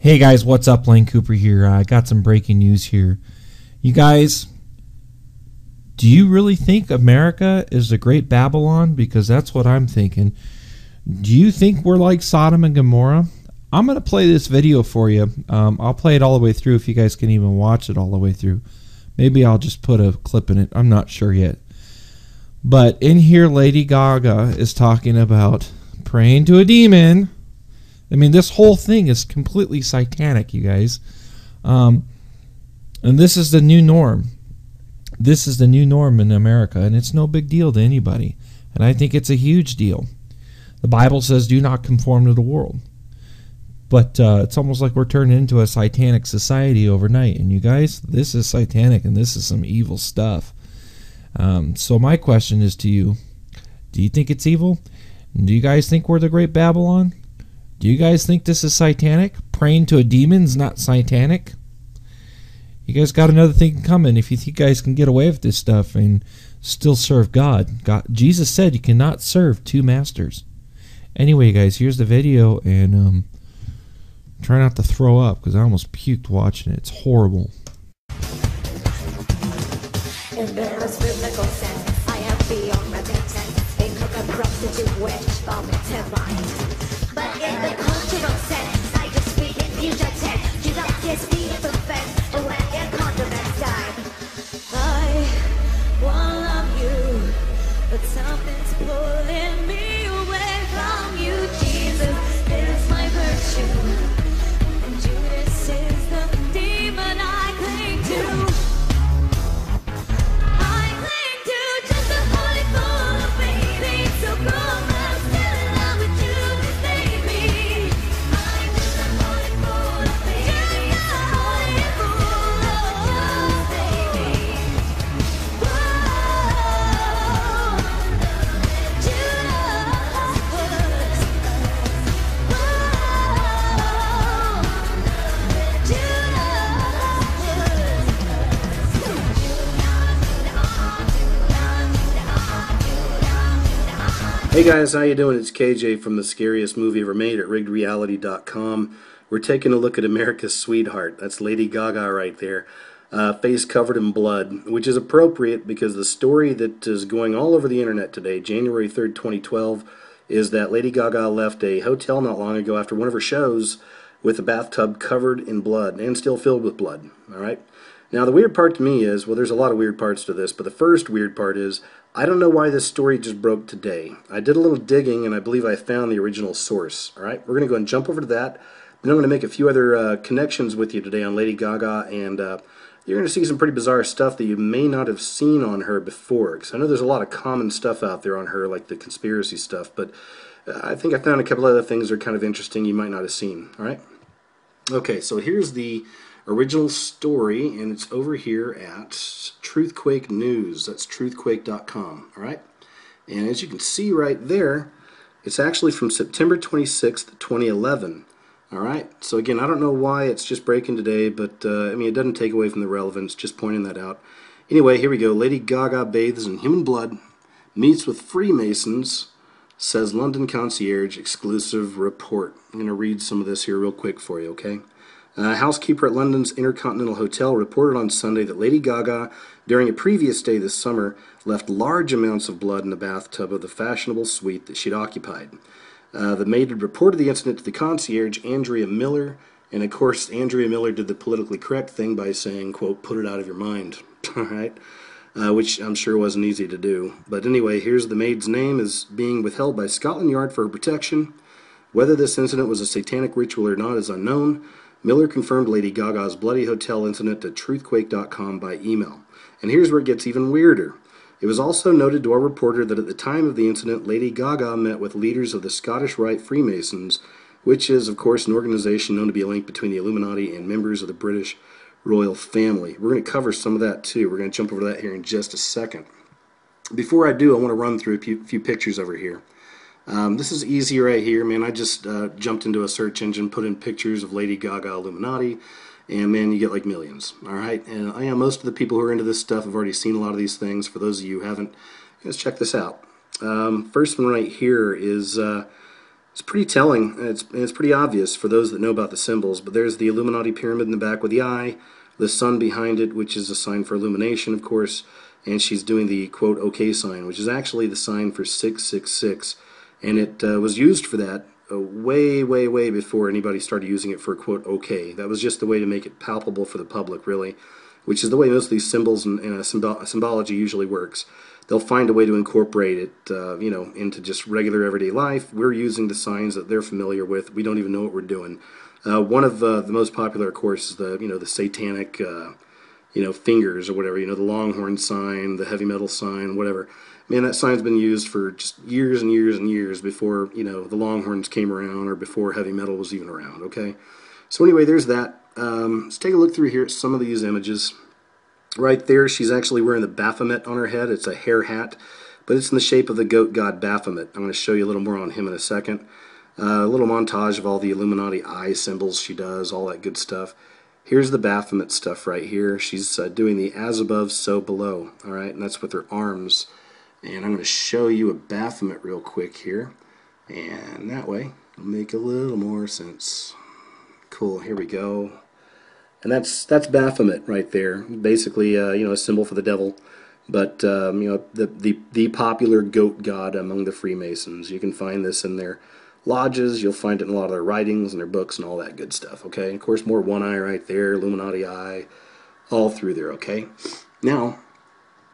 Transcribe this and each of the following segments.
Hey guys, what's up? Lane Cooper here. I got some breaking news here. You guys, do you really think America is the great Babylon? Because that's what I'm thinking. Do you think we're like Sodom and Gomorrah? I'm going to play this video for you. I'll play it all the way through if you guys can even watch it all the way through. Maybe I'll just put a clip in it. I'm not sure yet. But in here, Lady Gaga is talking about praying to a demon. I mean, this whole thing is completely satanic, you guys. And this is the new norm. This is the new norm in America, and it's no big deal to anybody. And I think it's a huge deal. The Bible says, do not conform to the world. But it's almost like we're turning into a satanic society overnight. And you guys, this is satanic, and this is some evil stuff. So my question is to you, do you think it's evil? Do you guys think we're the great Babylon? Do you guys think this is satanic? Praying to a demon is not satanic? You guys got another thing coming if you think you guys can get away with this stuff and still serve God. Jesus said you cannot serve two masters. Anyway, guys, here's the video, and try not to throw up because I almost puked watching it. It's horrible. In Barrett's biblical sense, I am beyond repentance. A cook, a prostitute, witch, vomit, and mind. But in the cultural sense, I just speak in future tense. Judas is feet of the fence, when your condiments die. I wanna love you, but something's pulling me away from you. Jesus is my virtue, and Judas is the demon I cling to. I cling to just a holy fool, baby. So come, I'm still in love with Judas, baby. I'm just a holy fool, baby. Just a holy fool, baby. Whoa, Hey guys, how you doing? It's KJ from the scariest movie ever made at riggedreality.com. We're taking a look at America's sweetheart. That's Lady Gaga right there. Face covered in blood, which is appropriate because the story that is going all over the internet today, January 3rd, 2012, is that Lady Gaga left a hotel not long ago after one of her shows with a bathtub covered in blood and still filled with blood. Alright? Now the weird part to me is, well, there's a lot of weird parts to this, but the first weird part is, I don't know why this story just broke today. I did a little digging and I believe I found the original source. Alright, we're going to go and jump over to that. Then I'm going to make a few other connections with you today on Lady Gaga, and you're going to see some pretty bizarre stuff that you may not have seen on her before. Because I know there's a lot of common stuff out there on her, like the conspiracy stuff, but I think I found a couple other things that are kind of interesting you might not have seen. Alright? Okay, so here's the original story, and it's over here at Truthquake News. That's truthquake.com. Alright? And as you can see right there, it's actually from September 26th, 2011. Alright? So again, I don't know why it's just breaking today, but I mean, it doesn't take away from the relevance, just pointing that out. Anyway, here we go. Lady Gaga bathes in human blood, meets with Freemasons, says London concierge, exclusive report. I'm going to read some of this here real quick for you, okay? A housekeeper at London's Intercontinental Hotel reported on Sunday that Lady Gaga, during a previous stay this summer, left large amounts of blood in the bathtub of the fashionable suite that she'd occupied. The maid had reported the incident to the concierge, Andrea Miller, and of course Andrea Miller did the politically correct thing by saying, quote, put it out of your mind, alright? Which I'm sure wasn't easy to do. But anyway, here's the maid's name is being withheld by Scotland Yard for her protection. Whether this incident was a satanic ritual or not is unknown. Miller confirmed Lady Gaga's bloody hotel incident to truthquake.com by email. And here's where it gets even weirder. It was also noted to our reporter that at the time of the incident, Lady Gaga met with leaders of the Scottish Rite Freemasons, which is, of course, an organization known to be a link between the Illuminati and members of the British royal family. We're going to cover some of that, too. We're going to jump over that here in just a second. Before I do, I want to run through a few pictures over here. This is easy right here, man. I just jumped into a search engine, put in pictures of Lady Gaga Illuminati, and man, you get like millions. Alright, and I know most of the people who are into this stuff have already seen a lot of these things. For those of you who haven't, let's check this out. First one right here is It's pretty telling, and it's pretty obvious for those that know about the symbols, but there's the Illuminati pyramid in the back with the eye, the sun behind it, which is a sign for illumination, of course, and she's doing the, quote, OK sign, which is actually the sign for 666, and it was used for that way, way, way before anybody started using it for, quote, OK. That was just the way to make it palpable for the public, really, which is the way most of these symbols and symbology usually works. They'll find a way to incorporate it, you know, into just regular everyday life. We're using the signs that they're familiar with. We don't even know what we're doing. One of the most popular, of course, is the satanic, you know, fingers or whatever. You know, the longhorn sign, the heavy metal sign, whatever. Man, that sign's been used for just years and years and years before, you know, the longhorns came around or before heavy metal was even around. Okay. So anyway, there's that. Let's take a look through here at some of these images. Right there, she's actually wearing the Baphomet on her head. It's a hair hat, but it's in the shape of the goat god Baphomet. I'm going to show you a little more on him in a second. A little montage of all the Illuminati eye symbols she does, all that good stuff. Here's the Baphomet stuff right here. She's doing the as above, so below. All right, and that's with her arms. And I'm going to show you a Baphomet real quick here. And that way, it'll make a little more sense. Cool, here we go. And that's Baphomet right there. Basically, you know, a symbol for the devil, but you know, the popular goat god among the Freemasons. You can find this in their lodges. You'll find it in a lot of their writings and their books and all that good stuff. Okay, and of course, more one eye right there, Illuminati eye, all through there. Okay, now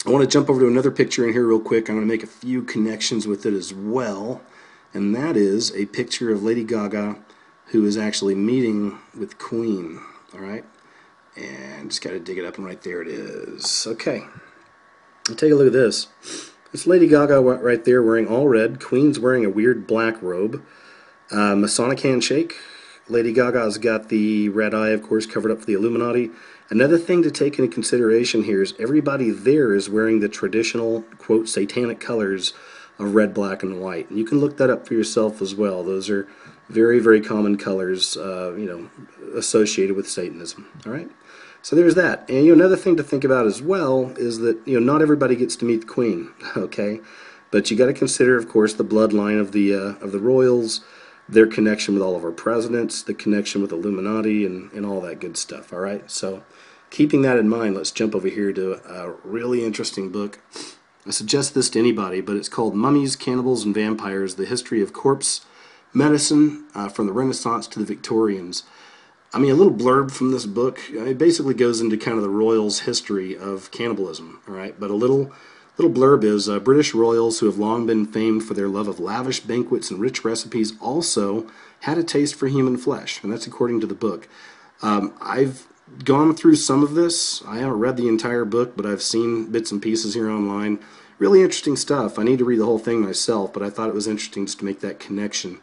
I want to jump over to another picture in here real quick. I'm going to make a few connections with it as well, and that is a picture of Lady Gaga, who is actually meeting with Queen. All right. And just got to dig it up, and right there it is. Okay, take a look at this. It's Lady Gaga right there wearing all red. Queen's wearing a weird black robe. Masonic handshake. Lady Gaga's got the red eye, of course, covered up for the Illuminati. Another thing to take into consideration here is everybody there is wearing the traditional, quote, satanic colors of red, black, and white. And you can look that up for yourself as well. Those are very, very common colors, you know, associated with Satanism. All right. So there's that. And you know, another thing to think about as well is that, you know, not everybody gets to meet the Queen, okay? But you got to consider, of course, the bloodline of the royals, their connection with all of our presidents, the connection with Illuminati, and all that good stuff. All right. So keeping that in mind, let's jump over here to a really interesting book. I suggest this to anybody, but it's called Mummies, Cannibals, and Vampires: The History of Corpse Medicine from the Renaissance to the Victorians. I mean, a little blurb from this book. It basically goes into kind of the royals' history of cannibalism, all right? But a little blurb is British royals who have long been famed for their love of lavish banquets and rich recipes also had a taste for human flesh, and that's according to the book. I've gone through some of this. I haven't read the entire book, but I've seen bits and pieces here online. Really interesting stuff. I need to read the whole thing myself, but I thought it was interesting just to make that connection.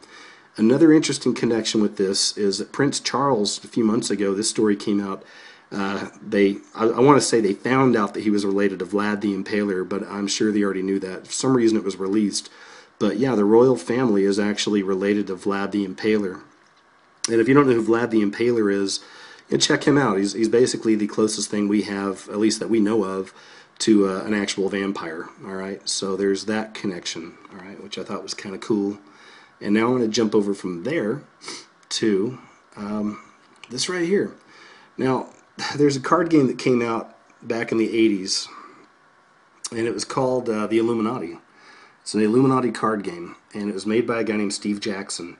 Another interesting connection with this is that Prince Charles, a few months ago, this story came out. I want to say they found out that he was related to Vlad the Impaler, but I'm sure they already knew that. For some reason it was released. But yeah, the royal family is actually related to Vlad the Impaler. And if you don't know who Vlad the Impaler is, you know, check him out. He's basically the closest thing we have, at least that we know of, to an actual vampire. All right, so there's that connection, all right, which I thought was kind of cool. And now I'm going to jump over from there to this right here. Now, there's a card game that came out back in the 80s, and it was called the Illuminati. It's an Illuminati card game, and it was made by a guy named Steve Jackson.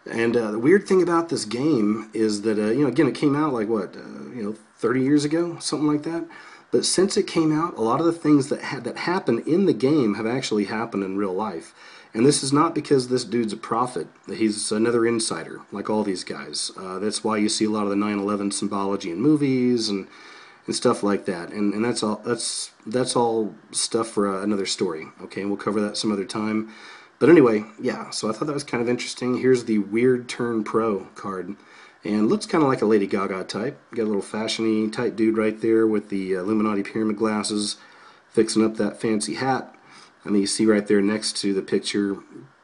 And the weird thing about this game is that, you know, again, it came out like, what, 30 years ago, something like that. But since it came out, a lot of the things that happen in the game have actually happened in real life. And this is not because this dude's a prophet. He's another insider, like all these guys. That's why you see a lot of the 9/11 symbology in movies and stuff like that. And that's all stuff for another story. Okay, and we'll cover that some other time. But anyway, yeah. So I thought that was kind of interesting. Here's the Weird Turn Pro card, and looks kind of like a Lady Gaga type. Got a little fashion-y type dude right there with the Illuminati pyramid glasses, fixing up that fancy hat. I mean, you see right there next to the picture,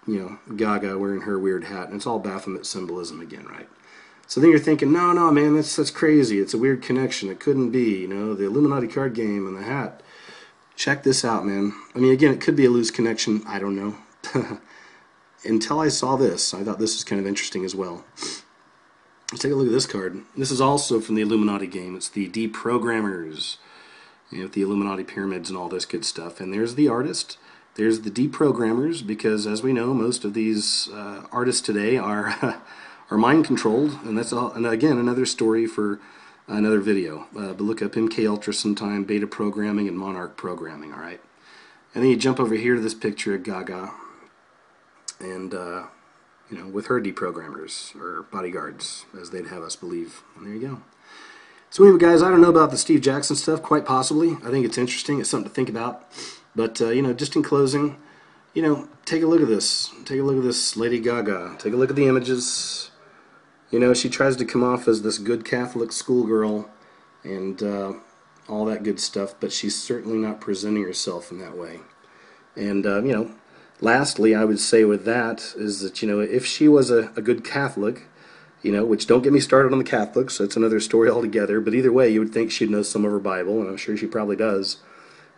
you know, Gaga wearing her weird hat, and it's all Baphomet symbolism again, right? So then you're thinking, no, man, that's crazy. It's a weird connection. It couldn't be, you know, the Illuminati card game and the hat. Check this out, man. I mean, again, it could be a loose connection. I don't know. until I saw this, I thought this was kind of interesting as well. Let's take a look at this card. This is also from the Illuminati game. It's the Deprogrammers, with the Illuminati pyramids and all this good stuff. And there's the artist. There's the Deprogrammers, because as we know, most of these artists today are are mind controlled, and that's all. And again, another story for another video. But look up MK Ultra sometime, beta programming and monarch programming. All right. And then you jump over here to this picture of Gaga, and with her deprogrammers, or bodyguards, as they'd have us believe. And there you go. So anyway, guys, I don't know about the Steve Jackson stuff, quite possibly. I think it's interesting. It's something to think about. But, just in closing, take a look at this. Take a look at this Lady Gaga. Take a look at the images. She tries to come off as this good Catholic schoolgirl and all that good stuff, but she's certainly not presenting herself in that way. And, lastly, I would say with that is that, if she was a good Catholic, which don't get me started on the Catholics, that's another story altogether, but either way, you would think she'd know some of her Bible, and I'm sure she probably does.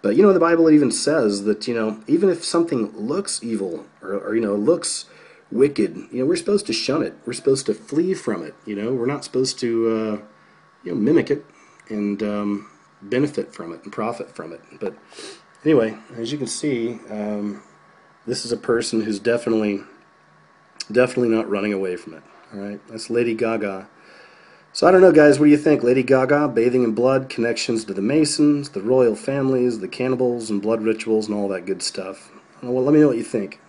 But, the Bible even says that, even if something looks evil or looks wicked, we're supposed to shun it. We're supposed to flee from it, We're not supposed to, mimic it and benefit from it and profit from it. But anyway, as you can see, this is a person who's definitely not running away from it. All right, that's Lady Gaga. So I don't know, guys, what do you think? Lady Gaga, bathing in blood, connections to the Masons, the royal families, the cannibals, and blood rituals, and all that good stuff. Well, let me know what you think.